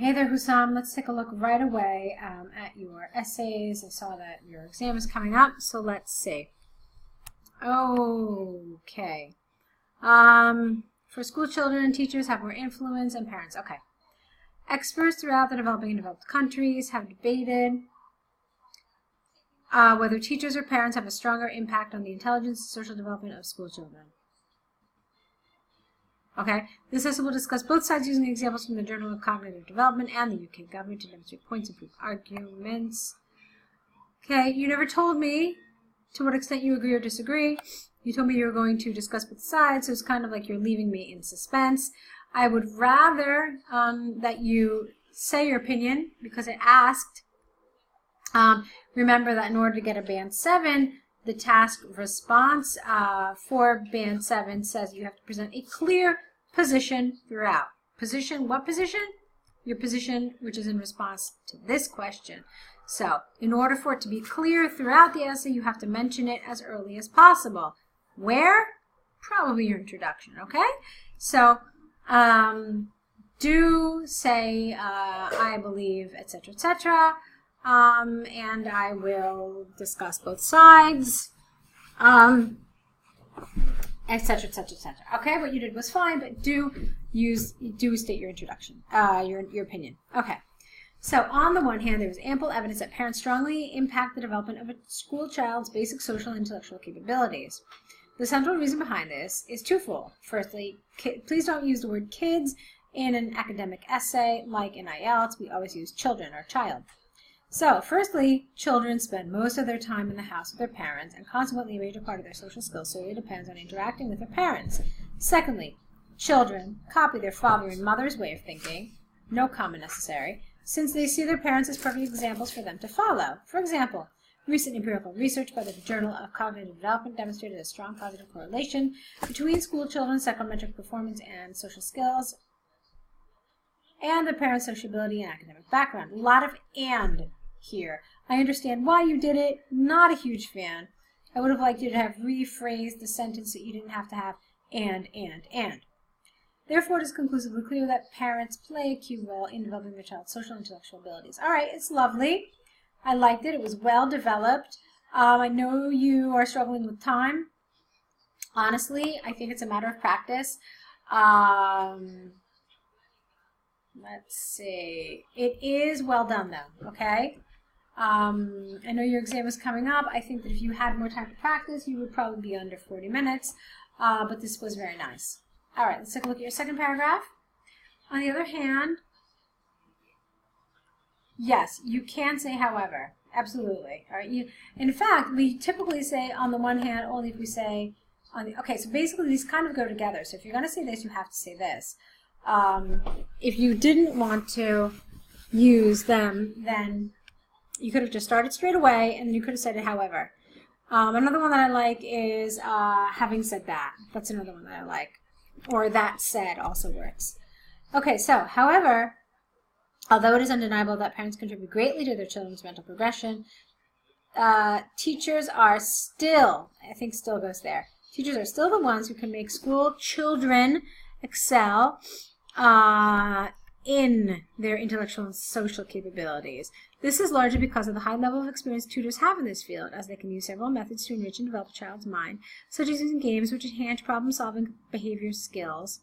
Hey there, Hussam. Let's take a look right away at your essays. I saw that your exam is coming up, so let's see. Okay. For school children, teachers have more influence than parents. Okay. Experts throughout the developing and developed countries have debated whether teachers or parents have a stronger impact on the intelligence and social development of school children. Okay, this essay will discuss both sides using examples from the Journal of Cognitive Development and the UK government to demonstrate points and prove arguments. Okay, you never told me to what extent you agree or disagree. You told me you were going to discuss both sides, so it's kind of like you're leaving me in suspense. I would rather that you say your opinion because it asked. Remember that in order to get a band 7, the task response for band 7 says you have to present a clear position throughout. Position, what position? Your position, which is in response to this question. So, in order for it to be clear throughout the essay, you have to mention it as early as possible. Where? Probably your introduction, okay? So, do say, I believe, etc., etc., and I will discuss both sides, etc., etc., etc. Okay, what you did was fine, but do state your introduction, your opinion. Okay. So on the one hand, there is ample evidence that parents strongly impact the development of a school child's basic social and intellectual capabilities. The central reason behind this is twofold. Firstly, please don't use the word kids in an academic essay like in IELTS. We always use children or child. So, firstly, children spend most of their time in the house with their parents, and consequently a major part of their social skills solely depends on interacting with their parents. Secondly, children copy their father and mother's way of thinking, no comment necessary, since they see their parents as perfect examples for them to follow. For example, recent empirical research by the Journal of Cognitive Development demonstrated a strong positive correlation between school children's psychometric performance and social skills and their parents' sociability and academic background. A lot of "and" here. I understand why you did it. Not a huge fan. I would have liked you to have rephrased the sentence so you didn't have to have and. Therefore, it is conclusively clear that parents play a key role in developing their child's social and intellectual abilities. All right, it's lovely. I liked it. It was well developed. I know you are struggling with time. Honestly, I think it's a matter of practice. Let's see. It is well done, though, okay? I know your exam is coming up. I think that if you had more time to practice, you would probably be under 40 minutes, but this was very nice. All right, let's take a look at your second paragraph. On the other hand, yes, you can say however. Absolutely. All right. In fact, we typically say on the one hand only if we say on the. Okay, so basically these kind of go together. So if you're going to say this, you have to say this. If you didn't want to use them, then you could have just started straight away, and then you could have said it however. Another one that I like is having said that. That's another one that I like. Or that said also works. Okay, so, however, although it is undeniable that parents contribute greatly to their children's mental progression, teachers are still, I think still goes there, teachers are still the ones who can make school children excel in their intellectual and social capabilities. This is largely because of the high level of experience tutors have in this field, as they can use several methods to enrich and develop a child's mind, such as using games which enhance problem-solving behavior skills.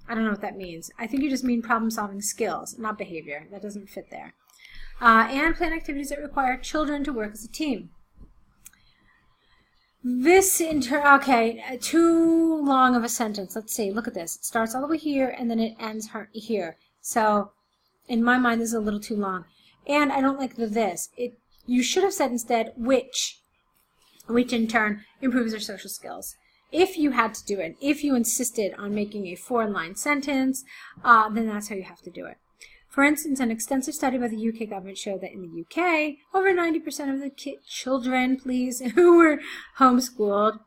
I don't know what that means. I think you just mean problem-solving skills, not behavior. That doesn't fit there. And plan activities that require children to work as a team. Okay, too long of a sentence. Let's see, look at this. It starts all the way here, and then it ends here. So, in my mind, this is a little too long. And I don't like the this. You should have said instead, which in turn improves their social skills. If you had to do it, if you insisted on making a 4-line sentence, then that's how you have to do it. For instance, an extensive study by the UK government showed that in the UK, over 90% of the children, who were homeschooled.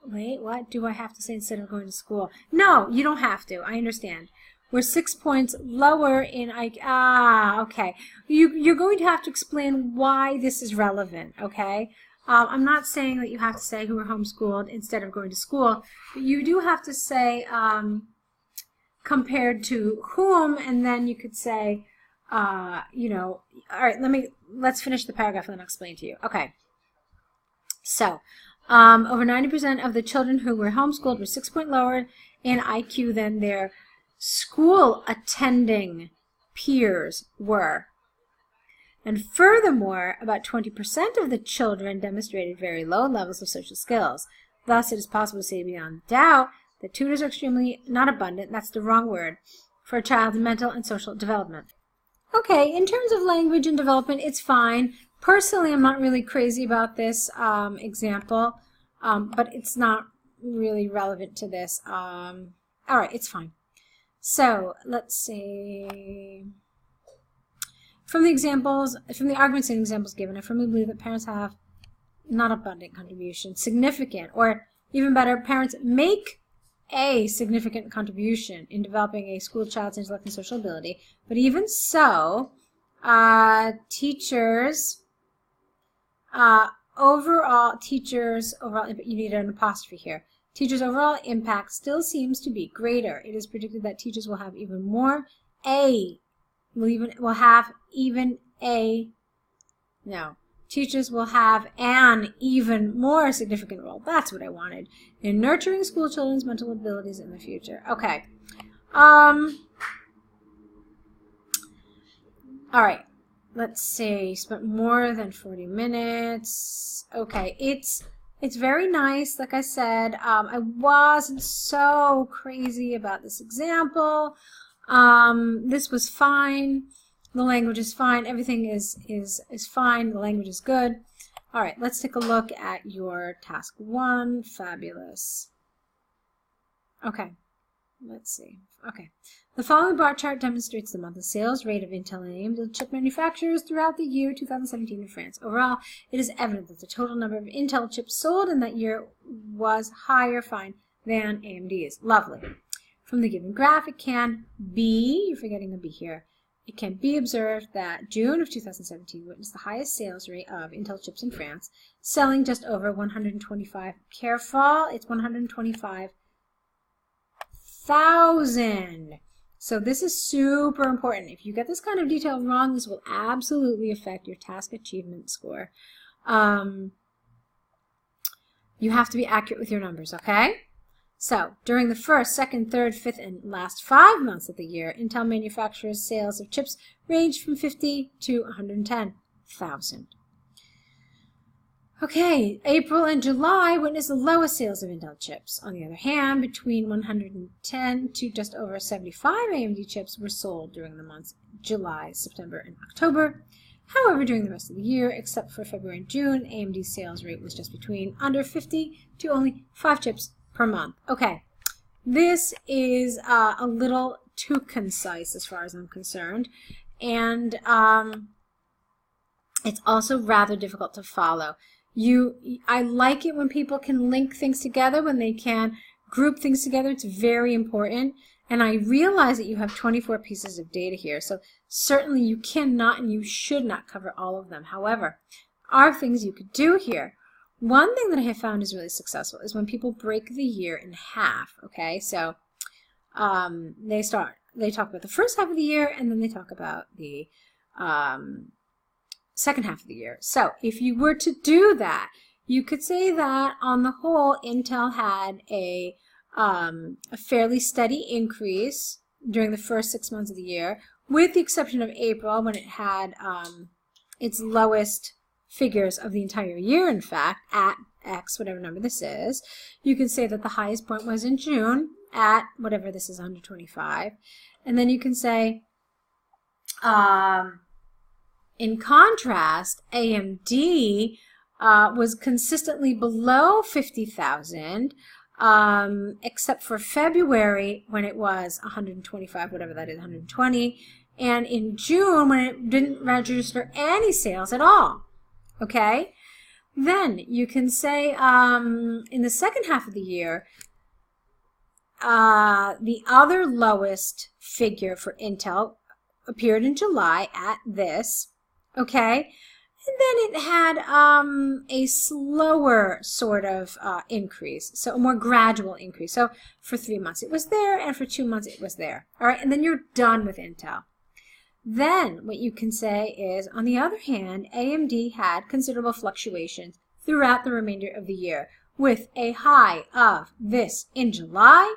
Wait, what do I have to say instead of going to school? No, you don't have to. I understand. We're 6 points lower in okay. You're going to have to explain why this is relevant, okay? I'm not saying that you have to say who were homeschooled instead of going to school, but you do have to say compared to whom, and then you could say, you know, all right, let's finish the paragraph and then I'll explain to you. Okay. So, over 90% of the children who were homeschooled were 6 points lower in IQ than their school attending peers were. And furthermore, about 20% of the children demonstrated very low levels of social skills. Thus, it is possible to say beyond doubt that tutors are extremely not abundant, that's the wrong word, for a child's mental and social development. Okay, in terms of language and development, it's fine. Personally, I'm not really crazy about this example, but it's not really relevant to this. All right, it's fine. So, let's see. From the arguments and examples given, I firmly believe that parents have not abundant contribution, significant, or even better, parents make a significant contribution in developing a school child's intellect and social ability. But even so, teachers overall, you need an apostrophe here. Teachers' overall impact still seems to be greater. It is predicted that teachers will have teachers will have an even more significant role. That's what I wanted. In nurturing school children's mental abilities in the future. Okay. All right. Let's see. Spent more than 40 minutes. Okay. It's very nice. Like I said, I wasn't so crazy about this example. This was fine. The language is fine. Everything is fine. The language is good. All right, let's take a look at your task 1. Fabulous. Okay, let's see. Okay, the following bar chart demonstrates the monthly sales rate of Intel and AMD chip manufacturers throughout the year 2017 in France. Overall, it is evident that the total number of Intel chips sold in that year was higher, than AMD's. Lovely. From the given graph, it can be, you're forgetting a B here, it can be observed that June of 2017 witnessed the highest sales rate of Intel chips in France, selling just over 125, careful, it's 125,000. So this is super important. If you get this kind of detail wrong, this will absolutely affect your task achievement score. You have to be accurate with your numbers, okay? So, during the first, second, third, fifth, and last 5 months of the year, Intel manufacturers' sales of chips ranged from 50 to 110,000. Okay, April and July witnessed the lowest sales of Intel chips. On the other hand, between 110 to just over 75 AMD chips were sold during the months July, September, and October. However, during the rest of the year, except for February and June, AMD's sales rate was just between under 50 to only 5 chips per month. Okay, this is a little too concise as far as I'm concerned, and it's also rather difficult to follow. I like it when people can link things together, when they can group things together. It's very important, and I realize that you have 24 pieces of data here, so certainly you cannot and you should not cover all of them. However, there are things you could do here. One thing that I have found is really successful is when people break the year in half, okay? So they talk about the first half of the year, and then they talk about the second half of the year. So if you were to do that, you could say that on the whole, Intel had a fairly steady increase during the first 6 months of the year, with the exception of April, when it had its lowest figures of the entire year, in fact, at X, whatever number this is. You can say that the highest point was in June at whatever this is, 125. And then you can say, in contrast, AMD was consistently below 50,000, except for February when it was 125, whatever that is, 120, and in June when it didn't register any sales at all. Okay? Then you can say in the second half of the year, the other lowest figure for Intel appeared in July at this. Okay? And then it had a slower sort of increase, so a more gradual increase. So for 3 months it was there, and for 2 months it was there. All right, and then you're done with Intel. Then what you can say is, on the other hand, AMD had considerable fluctuations throughout the remainder of the year, with a high of this in July,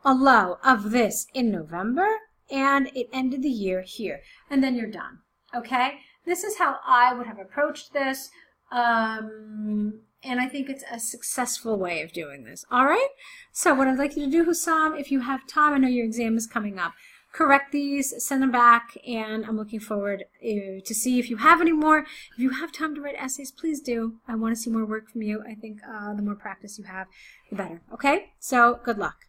a low of this in November, and it ended the year here. And then you're done, okay? This is how I would have approached this, and I think it's a successful way of doing this, all right? So what I'd like you to do, Hussam, if you have time, I know your exam is coming up, correct these, send them back, and I'm looking forward to see if you have any more. If you have time to write essays, please do. I want to see more work from you. I think the more practice you have, the better, okay? So good luck.